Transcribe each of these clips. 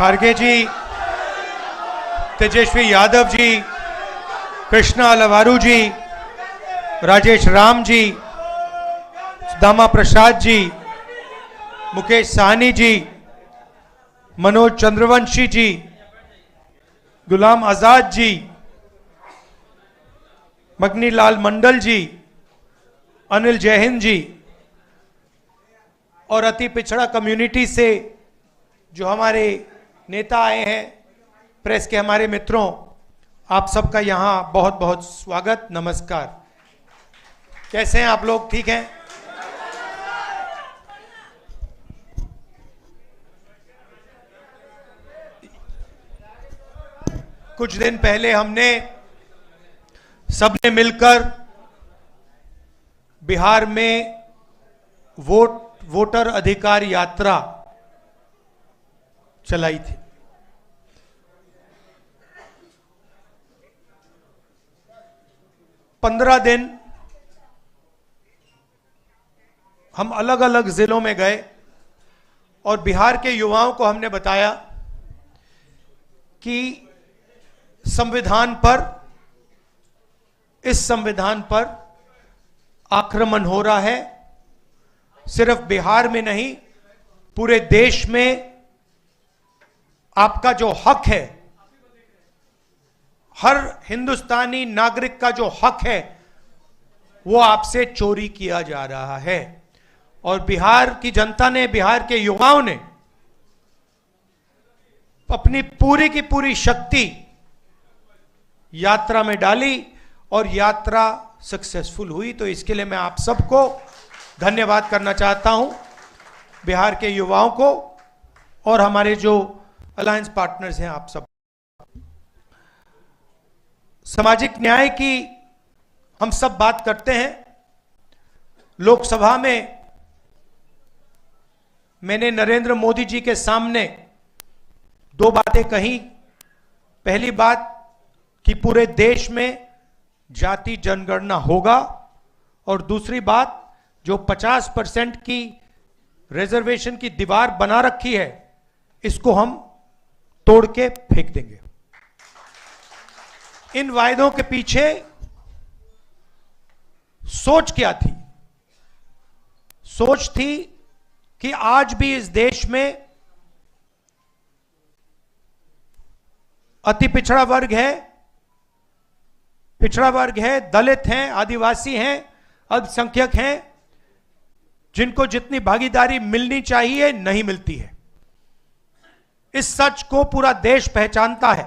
खारगे जी, तेजस्वी यादव जी, कृष्णा अलवारू जी, राजेश राम जी, दामा प्रसाद जी, मुकेश साहनी जी, मनोज चंद्रवंशी जी, गुलाम आजाद जी, मगनी लाल मंडल जी, अनिल जयहिंद जी और अति पिछड़ा कम्युनिटी से जो हमारे नेता आए हैं, प्रेस के हमारे मित्रों, आप सबका यहां बहुत बहुत स्वागत, नमस्कार। कैसे हैं आप लोग? ठीक हैं? कुछ दिन पहले हमने सबने मिलकर बिहार में वोटर अधिकार यात्रा चलाई थी। पंद्रह दिन हम अलग अलग जिलों में गए और बिहार के युवाओं को हमने बताया कि संविधान पर, इस संविधान पर आक्रमण हो रहा है। सिर्फ बिहार में नहीं, पूरे देश में आपका जो हक है, हर हिंदुस्तानी नागरिक का जो हक है, वो आपसे चोरी किया जा रहा है। और बिहार की जनता ने, बिहार के युवाओं ने अपनी पूरी की पूरी शक्ति यात्रा में डाली और यात्रा सक्सेसफुल हुई। तो इसके लिए मैं आप सबको धन्यवाद करना चाहता हूं, बिहार के युवाओं को और हमारे जो अलायंस पार्टनर्स हैं, आप सब। सामाजिक न्याय की हम सब बात करते हैं। लोकसभा में मैंने नरेंद्र मोदी जी के सामने दो बातें कही। पहली बात कि पूरे देश में जाति जनगणना होगा, और दूसरी बात जो 50% की रिजर्वेशन की दीवार बना रखी है, इसको हम तोड़ के फेंक देंगे। इन वायदों के पीछे सोच क्या थी? सोच थी कि आज भी इस देश में अति पिछड़ा वर्ग है, दलित हैं, आदिवासी हैं, अल्पसंख्यक हैं, जिनको जितनी भागीदारी मिलनी चाहिए नहीं मिलती है। इस सच को पूरा देश पहचानता है।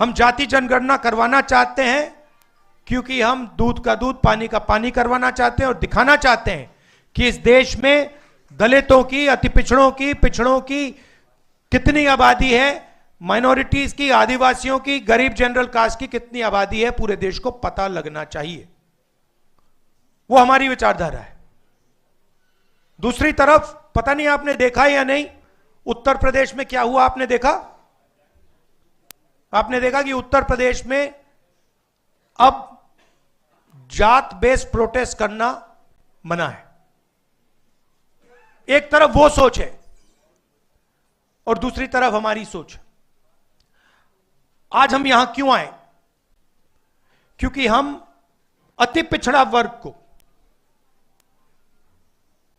हम जाति जनगणना करवाना चाहते हैं क्योंकि हम दूध का दूध, पानी का पानी करवाना चाहते हैं और दिखाना चाहते हैं कि इस देश में दलितों की, अति पिछड़ों की कितनी आबादी है, माइनॉरिटीज की, आदिवासियों की, गरीब जनरल कास्ट की कितनी आबादी है, पूरे देश को पता लगना चाहिए। वो हमारी विचारधारा है। दूसरी तरफ, पता नहीं आपने देखा या नहीं, उत्तर प्रदेश में क्या हुआ? आपने देखा कि उत्तर प्रदेश में अब जात बेस्ड प्रोटेस्ट करना मना है। एक तरफ वो सोच है और दूसरी तरफ हमारी सोच। आज हम यहां क्यों आए? क्योंकि हम अति पिछड़ा वर्ग को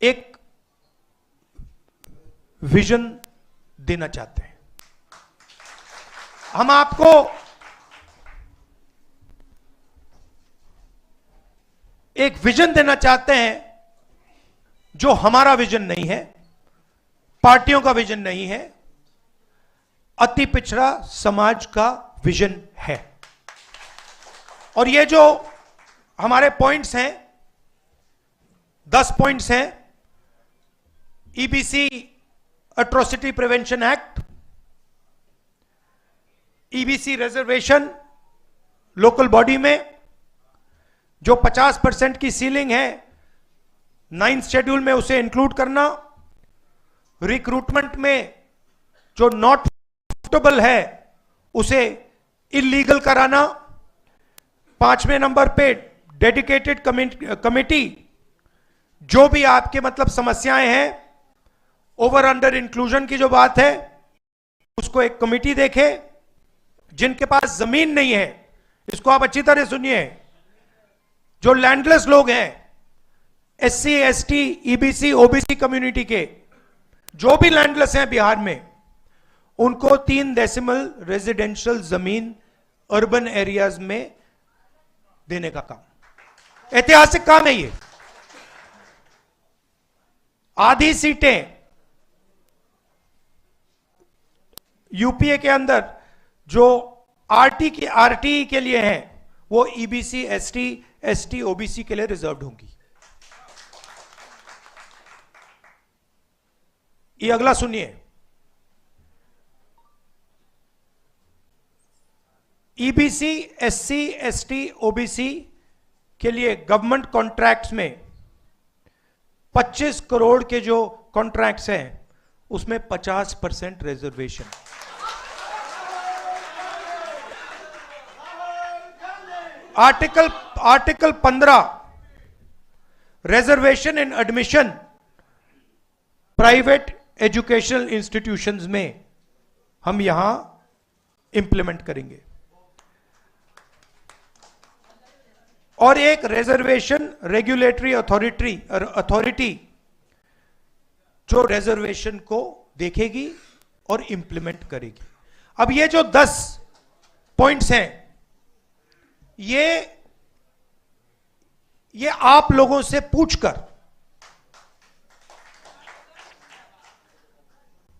एक विजन देना चाहते हैं। हम आपको एक विजन देना चाहते हैं जो हमारा विजन नहीं है, पार्टियों का विजन नहीं है, अति पिछड़ा समाज का विजन है। और ये जो हमारे पॉइंट्स हैं, 10 पॉइंट्स हैं। EBC atrocity prevention act, EBC reservation local body में जो 50% की सीलिंग है, 9th शेड्यूल में उसे इंक्लूड करना, रिक्रूटमेंट में जो नॉट सूटेबल है उसे इलीगल कराना, 5वें नंबर पे डेडिकेटेड कमेटी, जो भी आपके मतलब समस्याएं हैं ओवर अंडर इंक्लूजन की जो बात है उसको एक कमेटी देखे। जिनके पास जमीन नहीं है, इसको आप अच्छी तरह सुनिए, जो लैंडलेस लोग हैं, SC, ST, EBC, OBC community के जो भी लैंडलेस हैं बिहार में, उनको 3 डेसिमल रेजिडेंशियल जमीन अर्बन एरियाज में देने का काम, ऐतिहासिक काम है ये। आधी सीटें यूपीए के अंदर जो आरटी के लिए हैं, वो ईबीसी, एसटी, एसटी, ओबीसी के लिए रिजर्व्ड होंगी। ये अगला सुनिए, ईबीसी, एससी, एसटी, ओबीसी के लिए गवर्नमेंट कॉन्ट्रैक्ट्स में 25 करोड़ के जो कॉन्ट्रैक्ट्स हैं उसमें 50% रिजर्वेशन। आर्टिकल 15 रिजर्वेशन इन एडमिशन प्राइवेट एजुकेशनल इंस्टीट्यूशंस में हम यहां इंप्लीमेंट करेंगे। और एक रिजर्वेशन रेगुलेटरी अथॉरिटी जो रिजर्वेशन को देखेगी और इंप्लीमेंट करेगी। अब ये जो 10 पॉइंट्स हैं, ये आप लोगों से पूछकर,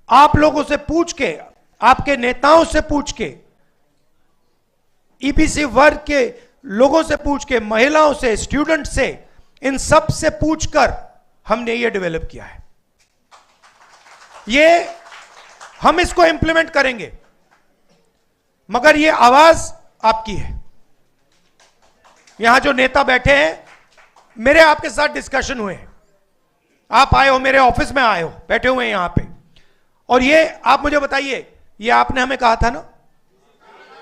आप लोगों से पूछ के, आपके नेताओं से पूछ के, ईबीसी वर्ग के लोगों से पूछ के, महिलाओं से, स्टूडेंट से, इन सब से पूछकर हमने ये डेवलप किया है। ये हम इसको इंप्लीमेंट करेंगे, मगर ये आवाज आपकी है। यहां जो नेता बैठे हैं, मेरे आपके साथ डिस्कशन हुए हैं, आप आए हो, मेरे ऑफिस में आए हो, बैठे हुए हैं यहां पे, और ये आप मुझे बताइए, ये आपने हमें कहा था ना,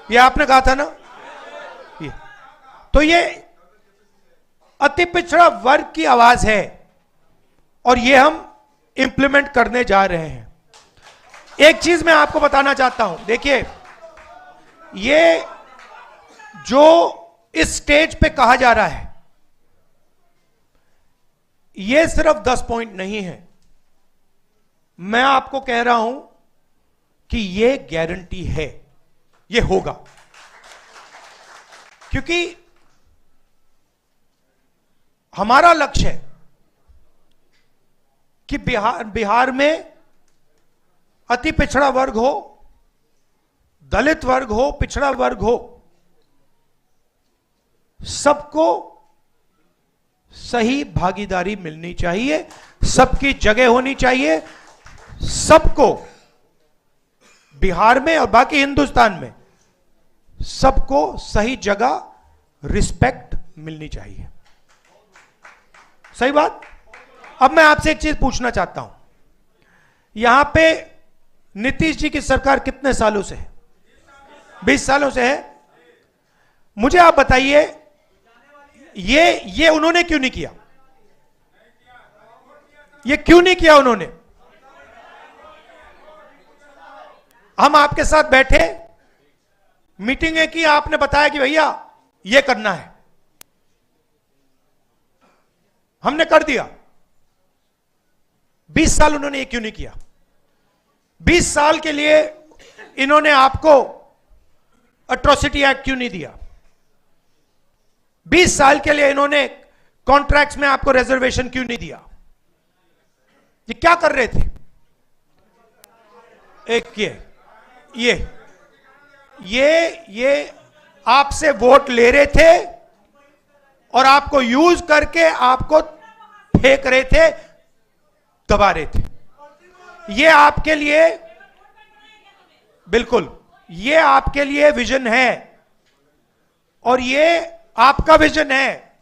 ये आपने कहा था ना, ये तो ये अति पिछड़ा वर्ग की आवाज है और ये हम इंप्लीमेंट करने जा रहे हैं। एक चीज मैं आपको बताना चाहता हूं, देखिए, ये जो इस स्टेज पे कहा जा रहा है, ये सिर्फ 10 पॉइंट नहीं है। मैं आपको कह रहा हूं कि ये गारंटी है, ये होगा, क्योंकि हमारा लक्ष्य है कि बिहार में अति पिछड़ा वर्ग हो, दलित वर्ग हो, पिछड़ा वर्ग हो, सबको सही भागीदारी मिलनी चाहिए, सबकी जगह होनी चाहिए, सबको बिहार में और बाकी हिंदुस्तान में सबको सही जगह, रिस्पेक्ट मिलनी चाहिए। सही बात। अब मैं आपसे एक चीज पूछना चाहता हूं, यहां पे नीतीश जी की सरकार कितने सालों से है? 20 सालों से है। मुझे आप बताइए, ये उन्होंने क्यों नहीं किया? ये क्यों नहीं किया उन्होंने? हम आपके साथ बैठे, मीटिंगें की, आपने बताया कि भैया ये करना है, हमने कर दिया। 20 साल उन्होंने ये क्यों नहीं किया? 20 साल के लिए इन्होंने आपको एट्रोसिटी एक्ट क्यों नहीं दिया? 20 साल के लिए इन्होंने कॉन्ट्रैक्ट्स में आपको रिजर्वेशन क्यों नहीं दिया? ये क्या कर रहे थे? एक ये आपसे वोट ले रहे थे और आपको यूज करके आपको फेंक रहे थे, दबा रहे थे। ये आपके लिए, बिल्कुल, ये आपके लिए विजन है और ये आपका विजन है।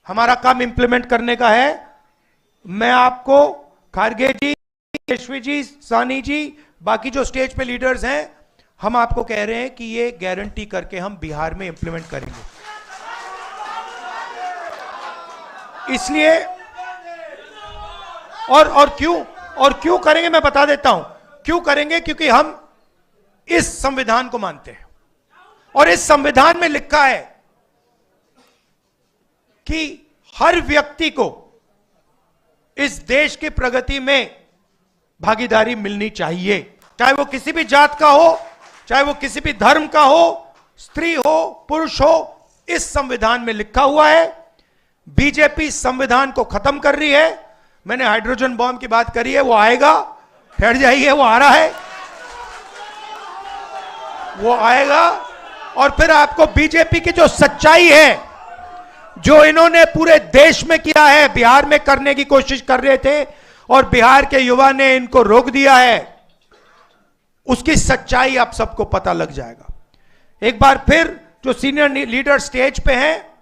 हमारा काम इंप्लीमेंट करने का है। मैं आपको, खारगे जी, यशवी जी, सानी जी, बाकी जो स्टेज पे लीडर्स हैं, हम आपको कह रहे हैं कि ये गारंटी करके हम बिहार में इंप्लीमेंट करेंगे। इसलिए और क्यों और क्यों करेंगे मैं बता देता हूं। क्यों करेंगे? क्योंकि हम इस संविधान को मानते हैं और इस संविधान में लिखा है कि हर व्यक्ति को इस देश की प्रगति में भागीदारी मिलनी चाहिए, चाहे वो किसी भी जात का हो, चाहे वो किसी भी धर्म का हो, स्त्री हो, पुरुष हो। इस संविधान में लिखा हुआ है। बीजेपी संविधान को खत्म कर रही है। मैंने हाइड्रोजन बॉम्ब की बात करी है, वो आएगा, ठहर जाइए, वो आ रहा है, वो आएगा। और फिर आपको बीजेपी की जो सच्चाई है, जो इन्होंने पूरे देश में किया है, बिहार में करने की कोशिश कर रहे थे और बिहार के युवा ने इनको रोक दिया है, उसकी सच्चाई आप सबको पता लग जाएगा। एक बार फिर जो सीनियर लीडर स्टेज पे हैं,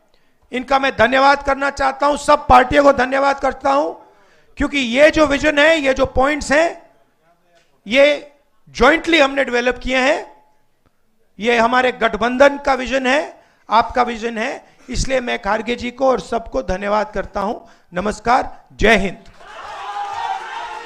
इनका मैं धन्यवाद करना चाहता हूं, सब पार्टियों को धन्यवाद करता हूं, क्योंकि ये जो विजन है, ये जो पॉइंट्स हैं, ये जॉइंटली हमने डेवलप किए हैं। ये हमारे गठबंधन का विजन है, आपका विजन है। इसलिए मैं खारगे जी को और सबको धन्यवाद करता हूं। नमस्कार, जय हिंद।